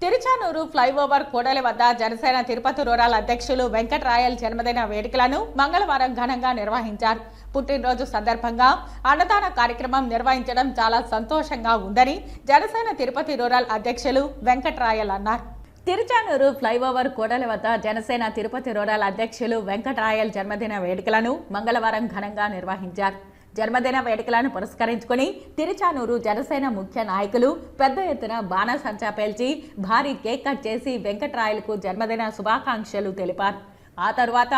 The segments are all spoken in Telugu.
తిరుచానూరు ఫ్లైఓవర్ కూడలి వద్ద జనసేన తిరుపతి రూరల్ అధ్యక్షులు వెంకటరాయల్ జన్మదిన వేడుకలను మంగళవారం ఘనంగా నిర్వహించారు. పుట్టినరోజు సందర్భంగా అన్నదాన కార్యక్రమం నిర్వహించడం చాలా సంతోషంగా ఉందని జనసేన తిరుపతి రూరల్ అధ్యక్షులు వెంకటరాయల్ అన్నారు. తిరుచానూరు ఫ్లైఓవర్ కూడలి వద్ద జనసేన తిరుపతి రూరల్ అధ్యక్షులు వెంకటరాయల్ జన్మదిన వేడుకలను మంగళవారం ఘనంగా నిర్వహించారు. జన్మదిన వేడుకలను పురస్కరించుకుని తిరుచానూరు జనసేన ముఖ్య నాయకులు పెద్ద ఎత్తున బాణసంచా పేల్చి భారీ కేక్ కట్ చేసి వెంకటరాయలకు జన్మదిన శుభాకాంక్షలు తెలిపారు. ఆ తరువాత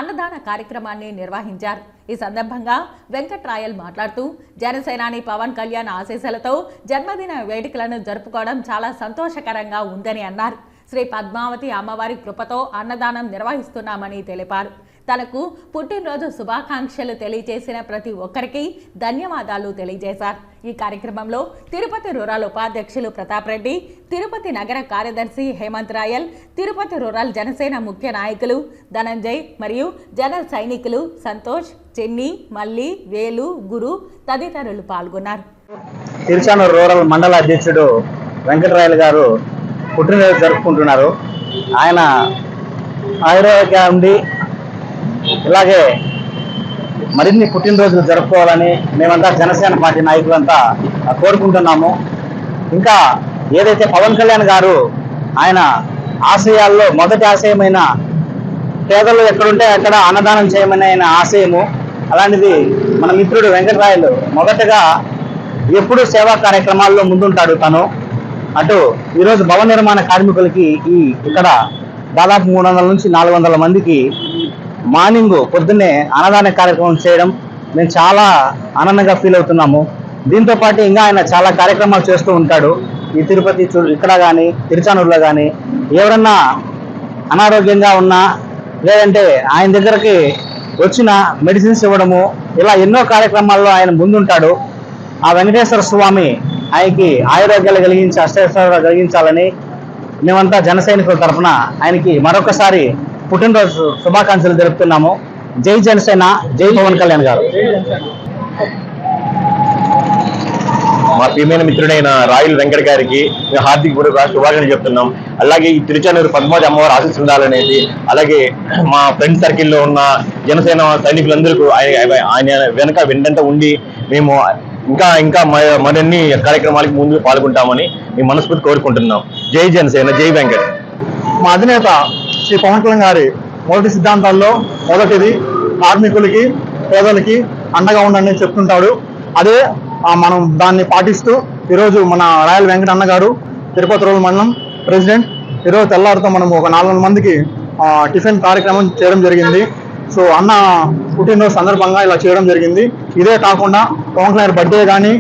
అన్నదాన కార్యక్రమాన్ని నిర్వహించారు. ఈ సందర్భంగా వెంకటరాయల్ మాట్లాడుతూ జనసేనాని పవన్ కళ్యాణ్ ఆశీస్సులతో జన్మదిన వేడుకలను జరుపుకోవడం చాలా సంతోషకరంగా ఉందని అన్నారు. శ్రీ పద్మావతి అమ్మవారి కృపతో అన్నదానం నిర్వహిస్తున్నామని తెలిపారు. తనకు పుట్టినరోజు శుభాకాంక్షలు తెలియజేసిన ప్రతి ఒక్కరికి ధన్యవాదాలు తెలియజేశారు. ఈ కార్యక్రమంలో తిరుపతి రూరల్ ఉపాధ్యక్షులు ప్రతాప్ రెడ్డి, తిరుపతి నగర కార్యదర్శి హేమంత్ రాయల్, తిరుపతి రూరల్ జనసేన ముఖ్య నాయకులు ధనంజయ్ మరియు జన సైనికులు సంతోష్, చెన్ని, మల్లి, వేలు, గురు తదితరులు పాల్గొన్నారు. తిరుచానూరు రూరల్ మండల అధ్యక్షుడు వెంకటరాయల్ గారు పుట్టినరోజు జరుపుకుంటున్నారు. ఆయన ఆయుర్వేదంగా ఉండి ఇలాగే మరిన్ని పుట్టినరోజులు జరుపుకోవాలని మేమంతా జనసేన పార్టీ నాయకులంతా కోరుకుంటున్నాము. ఇంకా ఏదైతే పవన్ కళ్యాణ్ గారు ఆయన ఆశయాల్లో మొదటి ఆశయమైన పేదలు ఎక్కడుంటే అక్కడ అన్నదానం చేయమని ఆయన ఆశయము. అలాంటిది మన మిత్రుడు వెంకటరాయలు మొదటగా ఎప్పుడూ సేవా కార్యక్రమాల్లో ముందుంటాడు. తను అటు ఈరోజు భవన నిర్మాణ కార్మికులకి ఇక్కడ దాదాపు 300 నుంచి 400 మందికి మార్నింగ్ పొద్దున్నే అన్నదాన కార్యక్రమం చేయడం మేము చాలా ఆనందంగా ఫీల్ అవుతున్నాము. దీంతో పాటు ఇంకా ఆయన చాలా కార్యక్రమాలు చేస్తూ ఉంటాడు. ఈ తిరుపతి ఇక్కడ కానీ తిరుచానూరులో కానీ ఎవరన్నా అనారోగ్యంగా ఉన్నా లేదంటే ఆయన దగ్గరకి వచ్చిన మెడిసిన్స్ ఇవ్వడము, ఇలా ఎన్నో కార్యక్రమాల్లో ఆయన ముందుంటాడు. ఆ వెంకటేశ్వర స్వామి ఆయనకి ఆయురోగ్యాలు కలిగించి అష్టైశ్వర్యాలు కలిగించాలని మేమంతా జన సైనికుల తరఫున ఆయనకి మరొకసారి పుట్టినరోజు శుభాకాంక్షలు తెలుపుతున్నాము. జై జనసేన, జై పవన్ కళ్యాణ్ గారు. మా ప్రియమైన మిత్రుడైన రాయల్ వెంకట గారికి హార్దిక శుభాకాంక్షలు చెప్తున్నాం. అలాగే ఈ తిరుచానూరు పద్మావతి అమ్మవారి ఆశీస్సులు ఉండాలనేది, అలాగే మా ఫ్రెండ్ సర్కిల్లో ఉన్న జనసేన సైనికులందరికీ ఆయన వెనక వెంట ఉండి మేము ఇంకా మరిన్ని కార్యక్రమాలకు ముందు పాల్గొంటామని మేము మనస్ఫూర్తి కోరుకుంటున్నాం. జై జనసేన, జై వెంకట్. మా అధినేత శ్రీ పవన్ కళ్యాణ్ గారి మొదటి సిద్ధాంతాల్లో మొదటిది కార్మికులకి పేదలకి అండగా ఉండండి చెప్తుంటాడు. అదే మనం దాన్ని పాటిస్తూ ఈరోజు మన రాయల్ వెంకట అన్న గారు తిరుపతి రూరల్ మండలం ప్రెసిడెంట్ ఈరోజు తెల్లారితో మనం ఒక 400 మందికి టిఫిన్ కార్యక్రమం చేయడం జరిగింది. సో అన్న పుట్టినరోజు సందర్భంగా ఇలా చేయడం జరిగింది. ఇదే కాకుండా పవన్ కళ్యాణ్ బర్త్డే కానీ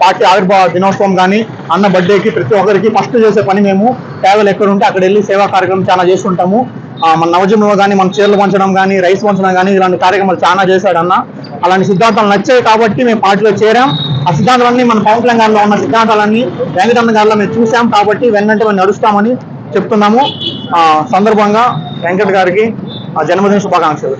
పార్టీ ఆవిర్భావ దినోత్సవం కానీ అన్న బర్త్డేకి ప్రతి ఒక్కరికి ఫస్ట్ చేసే పని మేము ట్రావెల్ ఎక్కడ ఉంటే అక్కడ వెళ్ళి సేవా కార్యక్రమం చాలా చేస్తుంటాము. మన నవజీవంలో కానీ మన చీరలు పంచడం కానీ రైస్ పంచడం కానీ ఇలాంటి కార్యక్రమాలు చాలా చేశాడు అన్న. అలాంటి సిద్ధాంతాలు నచ్చాయి కాబట్టి మేము పార్టీలో చేరాం. ఆ సిద్ధాంతాలన్నీ మన పవన్ కళ్యాణ్ గారిలో ఉన్న సిద్ధాంతాలన్నీ వెంకటన్న గారిలో మేము చూసాం కాబట్టి వెన్నంటే మేము నడుస్తామని చెప్తున్నాము. సందర్భంగా వెంకట్ గారికి జన్మదిన శుభాకాంక్షలు.